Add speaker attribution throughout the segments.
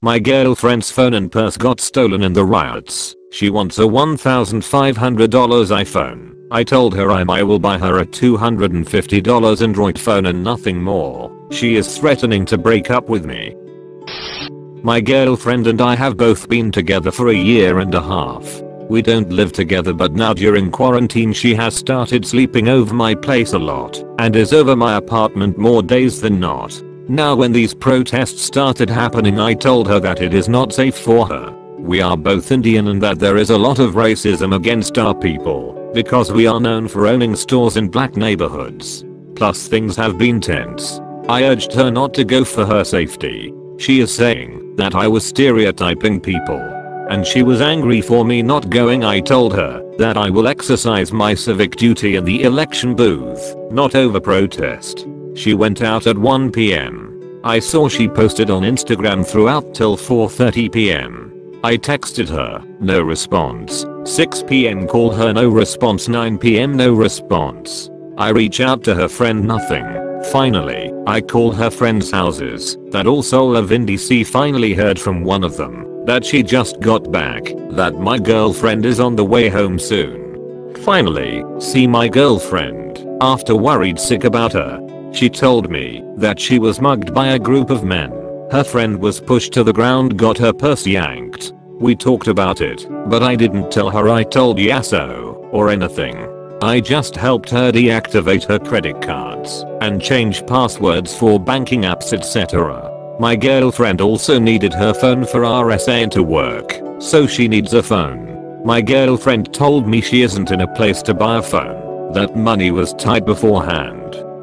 Speaker 1: My girlfriend's phone and purse got stolen in the riots. She wants a $1,500 iPhone. I told her I will buy her a $250 Android phone and nothing more. She is threatening to break up with me. My girlfriend and I have both been together for a year and a half. We don't live together, but now during quarantine she has started sleeping over my place a lot and is over my apartment more days than not. Now when these protests started happening, I told her that it is not safe for her. We are both Indian and that there is a lot of racism against our people because we are known for owning stores in black neighborhoods. Plus things have been tense. I urged her not to go for her safety. She is saying that I was stereotyping people. And she was angry for me not going. I told her that I will exercise my civic duty in the election booth, not over protest. She went out at 1 p.m. I saw she posted on Instagram throughout till 4:30 p.m. I texted her, no response. 6 p.m. called her, no response. 9 p.m. no response. I reach out to her friend, nothing. Finally, I call her friends' houses that also live in DC. Finally heard from one of them that she just got back, that my girlfriend is on the way home soon. Finally, see my girlfriend after worried sick about her. She told me that she was mugged by a group of men. Her friend was pushed to the ground, got her purse yanked. We talked about it, but I didn't tell her I told Yasso or anything. I just helped her deactivate her credit cards and change passwords for banking apps, etc. My girlfriend also needed her phone for RSA to work, so she needs a phone. My girlfriend told me she isn't in a place to buy a phone, that money was tight beforehand.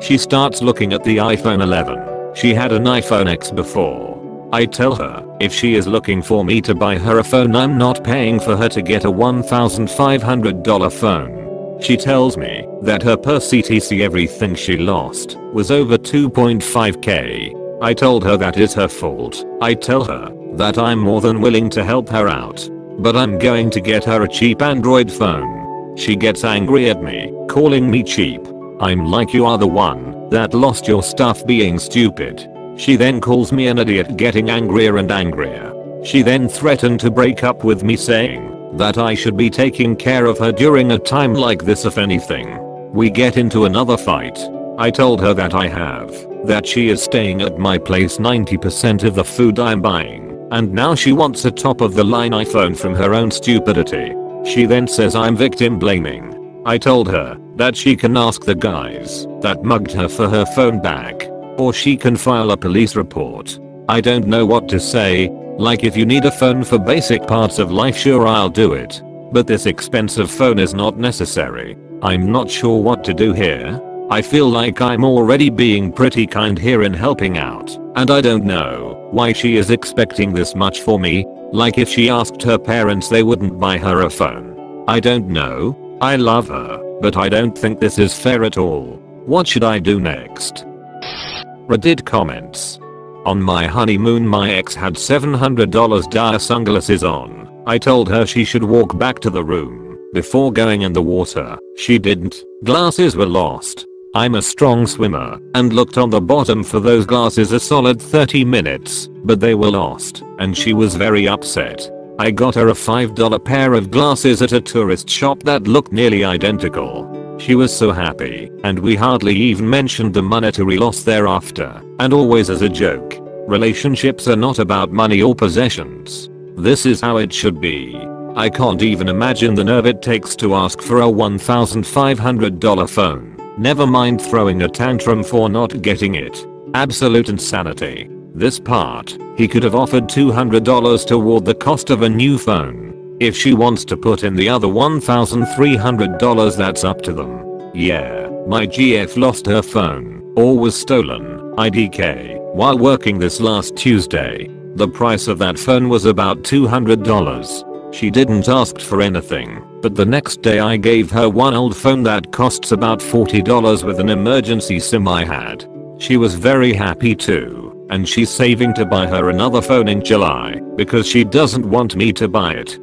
Speaker 1: She starts looking at the iPhone 11. She had an iPhone X before. I tell her if she is looking for me to buy her a phone, I'm not paying for her to get a $1,500 phone. She tells me that her purse, etc, everything she lost was over 2.5k. I told her that is her fault. I tell her that I'm more than willing to help her out, but I'm going to get her a cheap Android phone. She gets angry at me, calling me cheap. I'm like, you are the one that lost your stuff being stupid. She then calls me an idiot, getting angrier and angrier. She then threatened to break up with me, saying that I should be taking care of her during a time like this if anything. We get into another fight. I told her that I have, that she is staying at my place 90% of the food I'm buying, and now she wants a top of the line iPhone from her own stupidity. She then says I'm victim blaming. I told her that she can ask the guys that mugged her for her phone back, or she can file a police report. I don't know what to say. Like, if you need a phone for basic parts of life, sure, I'll do it, but this expensive phone is not necessary. I'm not sure what to do here. I feel like I'm already being pretty kind here in helping out, and I don't know why she is expecting this much for me. Like, if she asked her parents, they wouldn't buy her a phone. I don't know. I love her, but I don't think this is fair at all. What should I do next? Reddit comments. On my honeymoon, my ex had $700 dire sunglasses on. I told her she should walk back to the room before going in the water. She didn't. Glasses were lost. I'm a strong swimmer and looked on the bottom for those glasses a solid 30 minutes, but they were lost, and she was very upset. I got her a $5 pair of glasses at a tourist shop that looked nearly identical. She was so happy, and we hardly even mentioned the monetary loss thereafter, and always as a joke. Relationships are not about money or possessions. This is how it should be. I can't even imagine the nerve it takes to ask for a $1,500 phone. Never mind throwing a tantrum for not getting it. Absolute insanity. This part, he could have offered $200 toward the cost of a new phone. If she wants to put in the other $1,300, that's up to them. Yeah, my GF lost her phone, or was stolen, IDK, while working this last Tuesday. The price of that phone was about $200. She didn't ask for anything, but the next day I gave her one old phone that costs about $40 with an emergency SIM I had. She was very happy too. And she's saving to buy her another phone in July because she doesn't want me to buy it.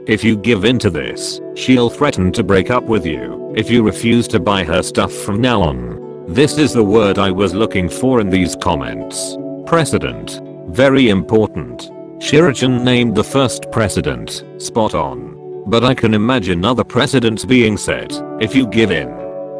Speaker 1: If you give in to this, she'll threaten to break up with you if you refuse to buy her stuff from now on. This is the word I was looking for in these comments. Precedent. Very important. Shirajan named the first president. Spot on. But I can imagine other precedents being set if you give in.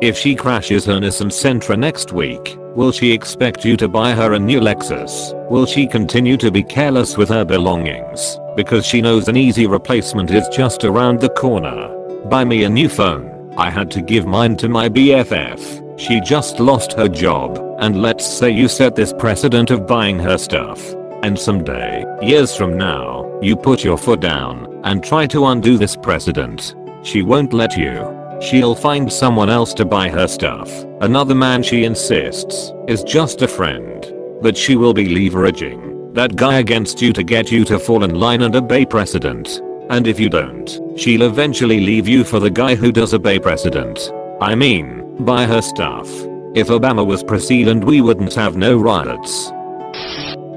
Speaker 1: If she crashes her Nissan Sentra next week, will she expect you to buy her a new Lexus? Will she continue to be careless with her belongings because she knows an easy replacement is just around the corner? Buy me a new phone. I had to give mine to my BFF. She just lost her job, and let's say you set this precedent of buying her stuff. And someday, years from now, you put your foot down and try to undo this precedent. She won't let you. She'll find someone else to buy her stuff. Another man, she insists, is just a friend. But she will be leveraging that guy against you to get you to fall in line and obey precedent. And if you don't, she'll eventually leave you for the guy who does obey precedent. I mean, buy her stuff. If Obama was president, we wouldn't have no riots.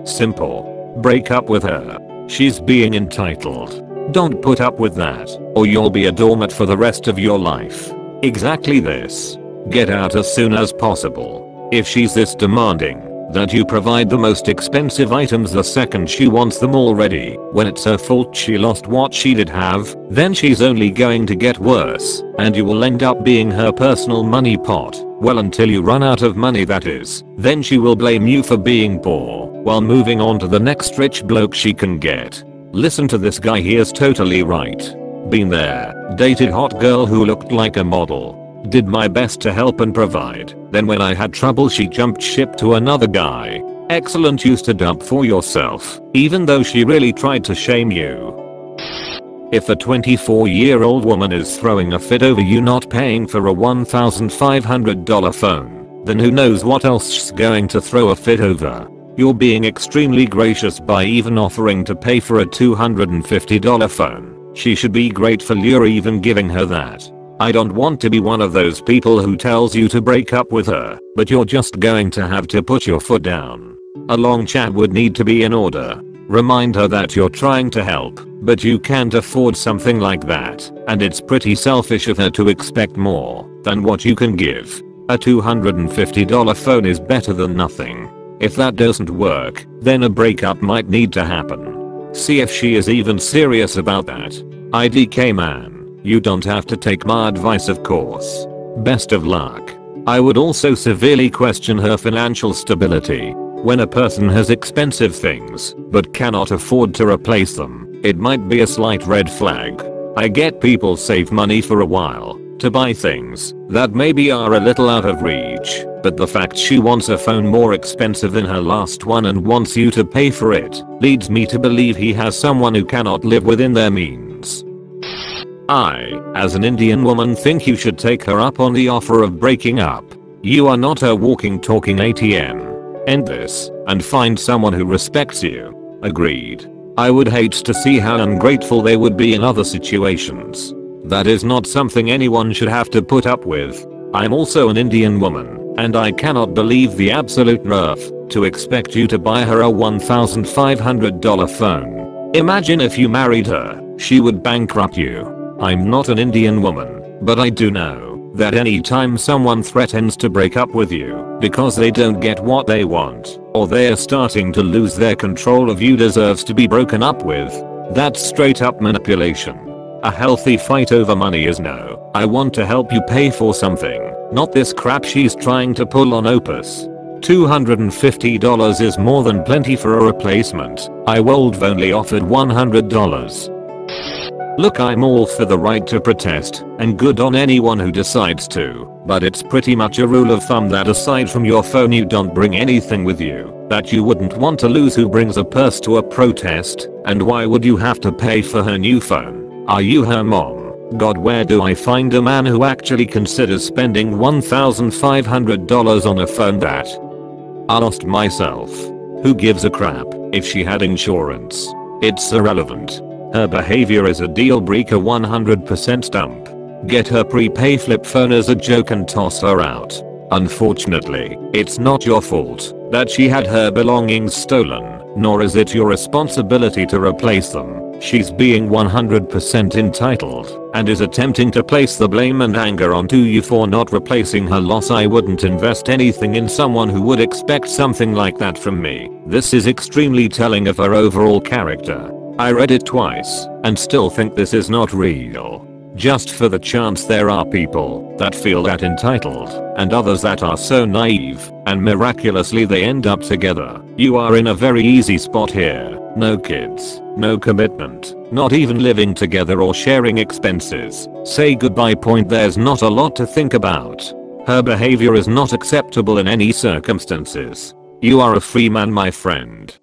Speaker 1: Simple. Break up with her. She's being entitled. Don't put up with that, or you'll be a doormat for the rest of your life. Exactly this. Get out as soon as possible. If she's this demanding that you provide the most expensive items the second she wants them already, when it's her fault she lost what she did have, then she's only going to get worse, and you will end up being her personal money pot. Well, until you run out of money, that is. Then she will blame you for being poor, while moving on to the next rich bloke she can get. Listen to this guy, he is totally right. Been there. Dated hot girl who looked like a model. Did my best to help and provide. Then when I had trouble she jumped ship to another guy. Excellent use to dump for yourself, even though she really tried to shame you. If a 24-year-old woman is throwing a fit over you not paying for a $1,500 phone, then who knows what else she's going to throw a fit over. You're being extremely gracious by even offering to pay for a $250 phone. She should be grateful you're even giving her that. I don't want to be one of those people who tells you to break up with her, but you're just going to have to put your foot down. A long chat would need to be in order. Remind her that you're trying to help, but you can't afford something like that, and it's pretty selfish of her to expect more than what you can give. A $250 phone is better than nothing. If that doesn't work, then a breakup might need to happen. See if she is even serious about that. IDK man, you don't have to take my advice, of course. Best of luck. I would also severely question her financial stability. When a person has expensive things but cannot afford to replace them, it might be a slight red flag. I get people save money for a while to buy things that maybe are a little out of reach, but the fact she wants a phone more expensive than her last one and wants you to pay for it leads me to believe he has someone who cannot live within their means. I, as an Indian woman, think you should take her up on the offer of breaking up. You are not a walking talking ATM. End this and find someone who respects you. Agreed. I would hate to see how ungrateful they would be in other situations. That is not something anyone should have to put up with. I'm also an Indian woman, and I cannot believe the absolute nerve to expect you to buy her a $1,500 phone. Imagine if you married her, she would bankrupt you. I'm not an Indian woman, but I do know that anytime someone threatens to break up with you because they don't get what they want, or they're starting to lose their control of you, deserves to be broken up with. That's straight up manipulation. A healthy fight over money is no, I want to help you pay for something, not this crap she's trying to pull on Opus. $250 is more than plenty for a replacement. I would've only offered $100. Look, I'm all for the right to protest, and good on anyone who decides to, but it's pretty much a rule of thumb that aside from your phone you don't bring anything with you that you wouldn't want to lose. Who brings a purse to a protest, and why would you have to pay for her new phone? Are you her mom? God, where do I find a man who actually considers spending $1,500 on a phone that I lost myself? Who gives a crap if she had insurance? It's irrelevant. Her behavior is a deal breaker. 100% dump. Get her prepay flip phone as a joke and toss her out. Unfortunately, it's not your fault that she had her belongings stolen, nor is it your responsibility to replace them. She's being 100% entitled and is attempting to place the blame and anger onto you for not replacing her loss. I wouldn't invest anything in someone who would expect something like that from me. This is extremely telling of her overall character. I read it twice and still think this is not real. Just for the chance there are people that feel that entitled and others that are so naive and miraculously they end up together. You are in a very easy spot here. No kids, no commitment, not even living together or sharing expenses. Say goodbye. There's not a lot to think about. Her behavior is not acceptable in any circumstances. You are a free man, my friend.